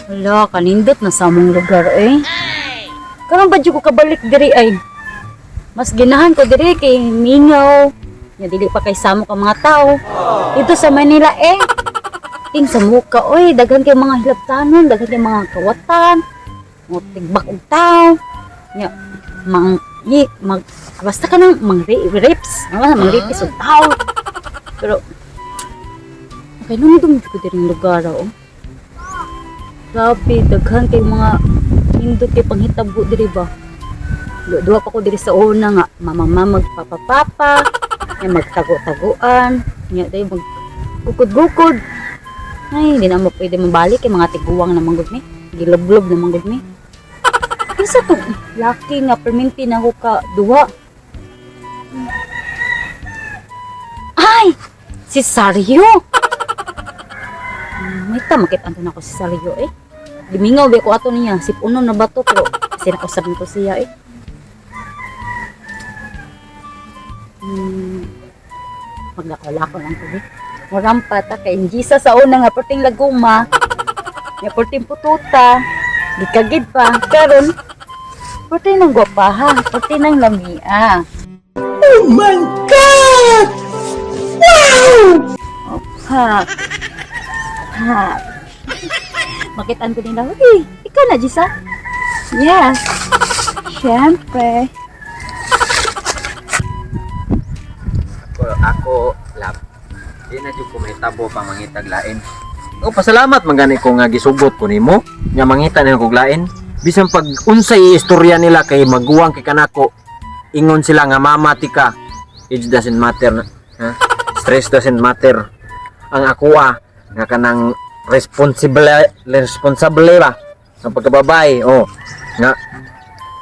Wala, kanindot na sa among lugar eh. Karon ba ko kabalik diri ay? Mas ginahan ko diri kay mingaw. Nya dili pa kay samo ka mga tao. Dito sa Manila eh. Ting sa muka oy, daghan kay mga hilabtanon, daghan kay mga kawatan. Mo tigbak og tao. Nya basta ka nang rips. Mga rips og tao. Pero okay, nung ko diri lugar oh. Grabe, daghan kay mga hindot kay panghitabo diri ba. Duha pa ko diri sa una nga, mama magpapapapa, nya magtago-taguan, nya day magkukod-gukod. Ay, di na mo pwede mabalik kay mga tiguwang na manggod ni. Giloblob na manggod ni. Isa to, laki nga perminti na ko ka duha. Ay, si Sario. May tamakit anto na ko si Sario eh. Dimingaw ba ko ato niya, sipunon na bato pero sinausap nito siya eh. Maglako-lako lang ko eh. Marampa ta kay Gisa sa una nga perting laguma. Nga perting pututa. Gikagid pa. Karon perting nang gwapaha, perting nang lamia. Oh my God! Wow! Ha. Ha. Makitaan ko nila, "Uy, ikaw na, Gisa?" "Yes. Siyempre." Ako, lab. Di na dyan ko may tabo pang mangitag lain. O, pasalamat magani ko nga gisubot ko nimo. Nga mangita na kong lain. Bisan pag unsay istorya nila kay maguwang kay kanako. Ingon sila nga mamati ka. Age doesn't matter. Ha? Stress doesn't matter. Ang ako nga kanang responsable ba ng pagkababay. O, nga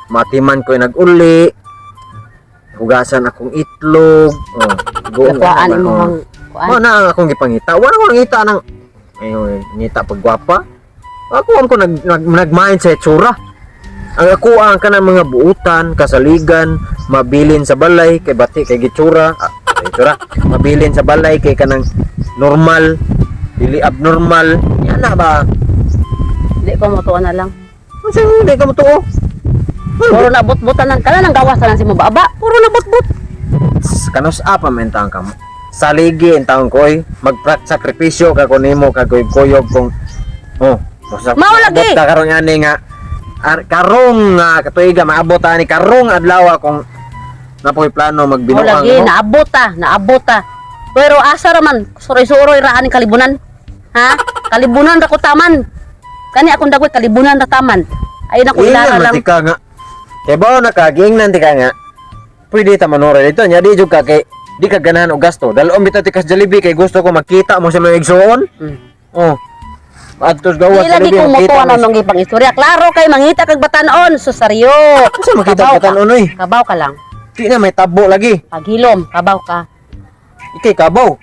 matiman ko nag-uli. Hugasan akong itlog. Oh, Nakuhaan mo ang kuan. Na akong gipangita. Wala ko ngita nang ayo ngita pagguwapa. Ako ko nagmain sa itsura. Ang ako ang kanang mga buutan, kasaligan, mabilin sa balay kay bati kay gitsura. Itsura. Mabilin sa balay kay kanang normal, dili abnormal. Yan na ba? Di ko mo tuwa na lang. Unsa hindi ka mo tuo? Puro na bot-botanan ka na nang gawasan si mo baba. Puro na bot-bot. Kanus apa mentang kamu saligi entang koy magprak-sakripisyo ka ko nimo kagoy-goyog kung Mao lagi. Karon ani nga karong nga katuiga maabot ani karong adlaw kung napoy plano Mao magbinuang lagi naabot ta. Pero asa ra man suroy-suroy ra ani kalibunan. Ha? Kalibunan ra ko taman. Kani akong dagoy kalibunan ra taman. Ay na ko ilara lang. Ka nga kay bao nakaging nanti ka nga pwede ta manora dito nya di jud ka kay di ka ganahan og gasto dalom bitaw tikas Jollibee kay gusto ko makita mo sa mga igsuon. Adtos gawat Di lagi kong mutuwa na nung ipang istorya. Klaro kay mangita kag batanon, susaryo. Sa makita ka tanon oy. Kabaw ka lang. Di na may tabo lagi. Paghilom, kabaw ka. Ikay kabaw.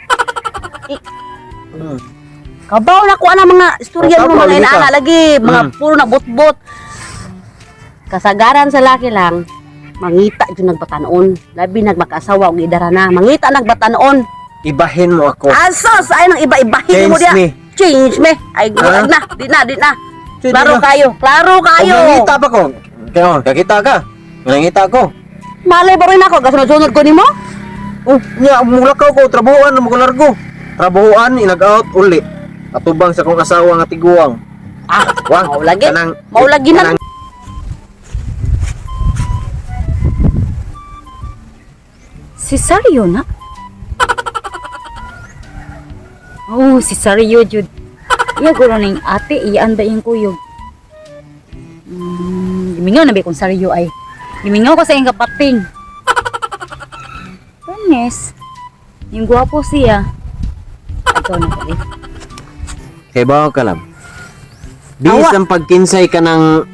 Kabaw na ko ana mga istorya Oh, mo kabaw, mga lagi ka. inaana lagi, mga puro na bot-bot. Kasagaran sa laki lang, mangita jud nagbatanon. Labi nagmakasawa og idara na. Mangita nagbatanon. Ibahin mo ako. Asos ay nang iba-ibahin mo Change dia. me. Change me. Ay gulag na, di na. Klaro kayo. Nangita pa ko. Kaya kakita ka. Nangita ko. Malay ba rin ako, kasunod-sunod ko nimo? Oh, nya mulakaw ko trabahoan mo ko largo. Trabahoan inag-out uli. Atubang sa kong asawa nga tiguang. Wang, Mau lagi. kanang- Mau lagi na. kanang- Si Sario na? Oh, si Sario jud. Iya guro ning ate, iyaan ba yung kuyog? Gimingaw na ba kung Sario ay? Gimingaw ko sa iyong kapating. Fairness, yung gwapo siya. Ikaw na pala. Kay bawa ka lang. Bisang pagkinsay ka ng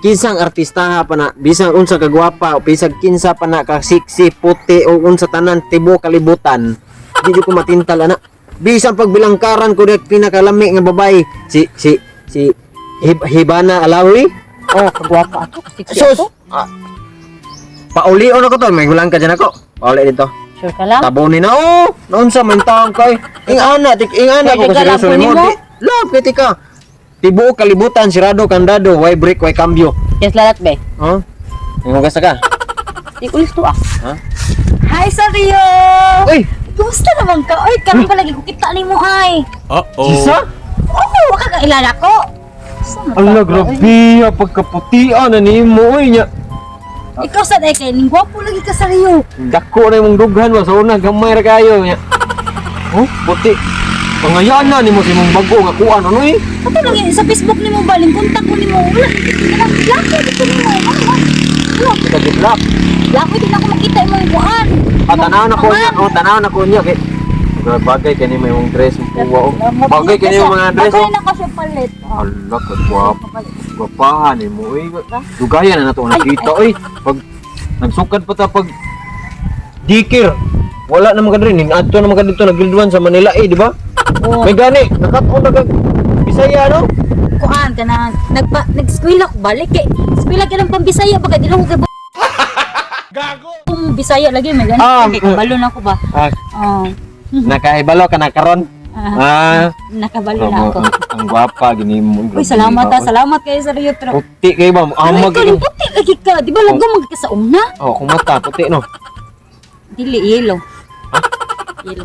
kinsang artistaha pa na, bisang unsa ka gwapa o bisang kinsa pa na ka siksi, puti o unsa tanan tibo kalibutan. Di ko matintal ana. Bisang pagbilangkaran ko dak pinakalami nga babay si Hibana Alawi. Oh, kagwapa ato. Kasi Sus! ato. Paulion ako to, may gulang ka dyan ako. Pauli dito. Sure ka lang? Tabunin na, noon sa mintang kay. Ingana ko Kaya kasi ka lang gusto po mo. nimo? Love, kiti ka. tibuok kalibutan sirado kandado, why break, why cambio. Yes, lalat be. Oh? Nangugas ka? Di ulis to ah. Ha? Hi, Sario! Uy! Kumusta naman ka? Oy, kami palagi ko kita ni mo ay. Sisa? Oo, waka ka ilala ko. Ala, grabe, pagkaputian na ni mo, uy, nya. Ikaw sa day kay ning gwapo lagi ka, Sario. Dako na yung dughan mo, sa una, gamay ra kayo, nya. Oh, puti. Pangayaan na ni mo si mong bago, nga kuan, ano eh? Ato lagi sa Facebook ni mo baling kontak ko ni mo. Wala, laki dito ni mo. Kita giblak. Laki din ako makita imong kuan. Tanaw na ko niya, oh, tanaw na ko niya, kay. Bagay kani may mong dress, puwa, oh. Bagay kani yung mga dress, oh. Bagay na ka siya palit. Ala, gwapahan ni mo, uy. Dugayan na nato nakita, uy. Pag nagsukad pa ta pag dikir. Wala na mga rin, adto na mga dito nagilduan sa Manila eh, di ba? Oh. May gani, nakataon na Bisaya, no? Kuan ka na nag-eskwela ko balik kay eskwela ka ng pambisaya baka di lang ko kay gago. Kung Bisaya lagi may ganun. Okay, kabalo na ako ba? Oh. Nakaibalo ka na karon. Nakabalo na ako. Ang gwapa gini mo. Uy, salamat ha. Salamat kayo sa Rio Tro. Puti kayo ba? Ay, ikaw yung puti lagi ka. Di ba lang gumag ka sa una? Oh, kung mata, puti no. Dili, yelo. Yelo.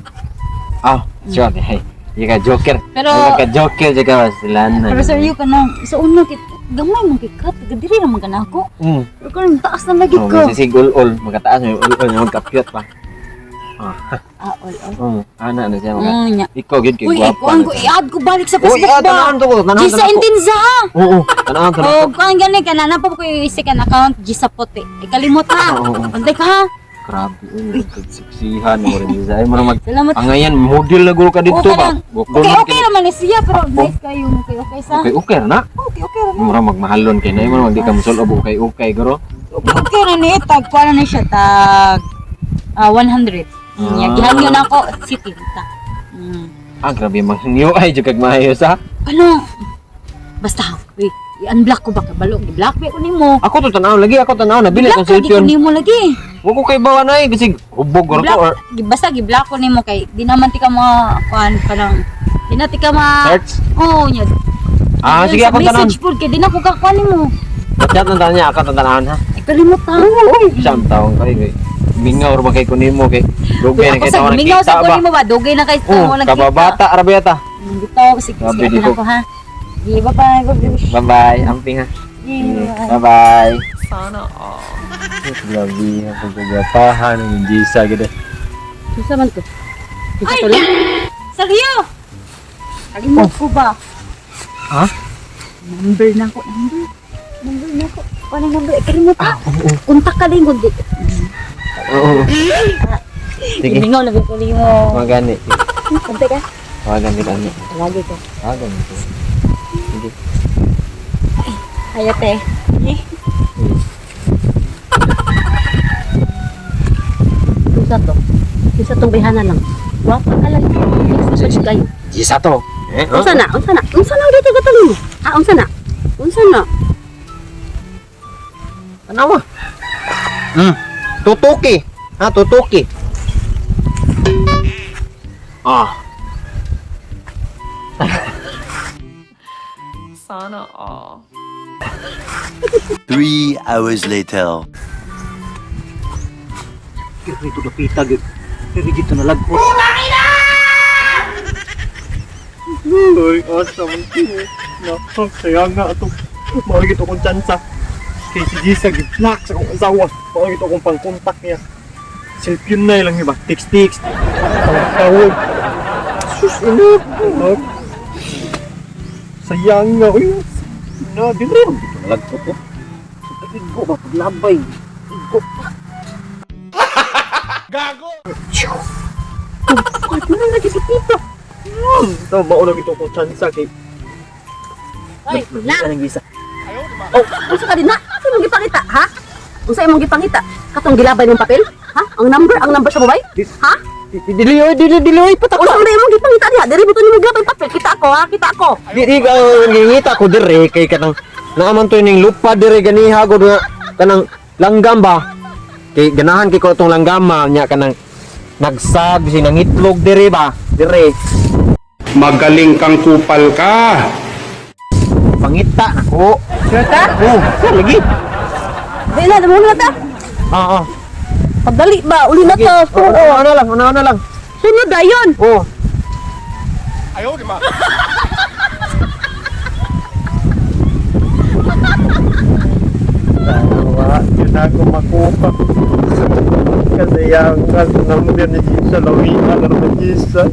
Sure. Hey, ka joker. Pero- ka joker jika silan. Pero sa Rio ka na, sa una, gamay mong kikat. Dili naman ka na ako. Pero ka nang taas na lagi Oh, ka. masisig ul-ul, magkataas may ul-ul nga magkapyot pa. Ana na siya mga. Nya. Ikaw gid kay Uy, gwapa. kuan ko, i-add ko balik sa Uy, Facebook ba? tanahan to ko, tanahan. Gisa Intinza ha. Oo, tanahan to. Oh, kuan gani ka na. Napa ko yung second account, Gisa Pote. Ikalimot ha. Oo. Pantay ka ha. Grabe, kagsiksihan mo rin Isa. Ay, marang Salamat. ang ngayon, model na guro ka dito Okay ba? lang. Okay naman ni siya, pero nice kayo. Okay sa? Okay na. Okay rin. Marang magmahalon kay na, marang di ka musul abo kay guro. Okay rin eh. Tag, kuha na siya. Tag, 100. Yan, gihangyo na ako. City. Grabe, mahingyo ay, jukag maayos ha. Ano? Basta, wait. I-unblock ko ba? Kabalo, i-block ba ko ni mo? Ako to tanaw lagi, nabili I-block akong ko, di ko cellphone. ni mo lagi. Huwag ko kay bawa na kasi hubog guro ko or Basta, i-block ko ni mo kay, di naman ti ka mga, kuhan ka lang. Di na ti ka search. Oo, yun. Sige, ako tanan. Message po, kaya di na ko kakuha ni mo. Chat ng tanan niya, ako tanahan ha. Kalimot ha. Siyang taong kay mingaw or ba kay kunimo kay dugay na Ako kay sa taon mingaw sa nakita kuha ba? ni mo ba? Dugay na kay Oh, kababata arabiyata. Dito ako, sige, Grabe, sige, di ko- ako ha. Di ba pa, Bye-bye, amping ha. Bye. Bye-bye. Sana all. Grabe, ang pagkagapahan ng Gisa gid. Susa man to. Ay! Seryo! Kalimot ko ba? Ha? Number na ko. Number na ko. Paano number? Kalimot ha? Kontak ka din kundi. Oo. Sige, Mingaw na ko ni mo. magani. Kontak ka? Magani kami. Lagi ko. Magani. Sige. Hayate. Susa to. Susa tong bihana lang. Wapa ka lang. Susa kayo. Gisa to. Unsa na? Unsa na? Unsa na dito gatong mo? Unsa na? Unsa na? Ano mo? Tutuki. Ha, tutuki. Sana all. 3 hours later. Kaya ito napita gid. Pero dito na lagpo. Uy, asa man ko. No, sayang nga ito. Mawag ito kong tsansa. Kay si Gisa gitnak sa kong asawa. Mawag ito kong pang-contact niya. Cellphone na lang iba. Text. Tawag. Sus, ino. Sayang nga. Uy, na, di rin. Dito na lagpo ko. Igo ba? Paglabay. Igo pa. Ano na lagi si Tito? Ito, maunag ito kong tsansa kay... Oy, na. Anong Gisa? Oh, unsa ka din na? Unsa imong gipangita, ha? Unsa imong gipangita? Katong gilabay ng papel? Ha? Ang number sa mobile? Ha? Dili, patak Unsa man imong gipangita diha? Diri buto nimo gilabay papel. Kita ako, ha? Kita ako. Di ngingita ko dire kay kanang naaman to ning lupa dire ganiha ko nga kanang langgam ba. Kay ganahan kay ko tong langgama nya kanang nagsag si nangitlog dire ba. Dire. Magaling kang kupal ka. pangita nako. Sure ka? Oh, lagi. Di na, damo na ta. Oo. Pagdali ba? Uli na to. Oo, ano lang. Sunod dayon. Oh. Tawa, yun ako makuha. Kasi yung naman din ni Gisa, lawihan na naman Gisa.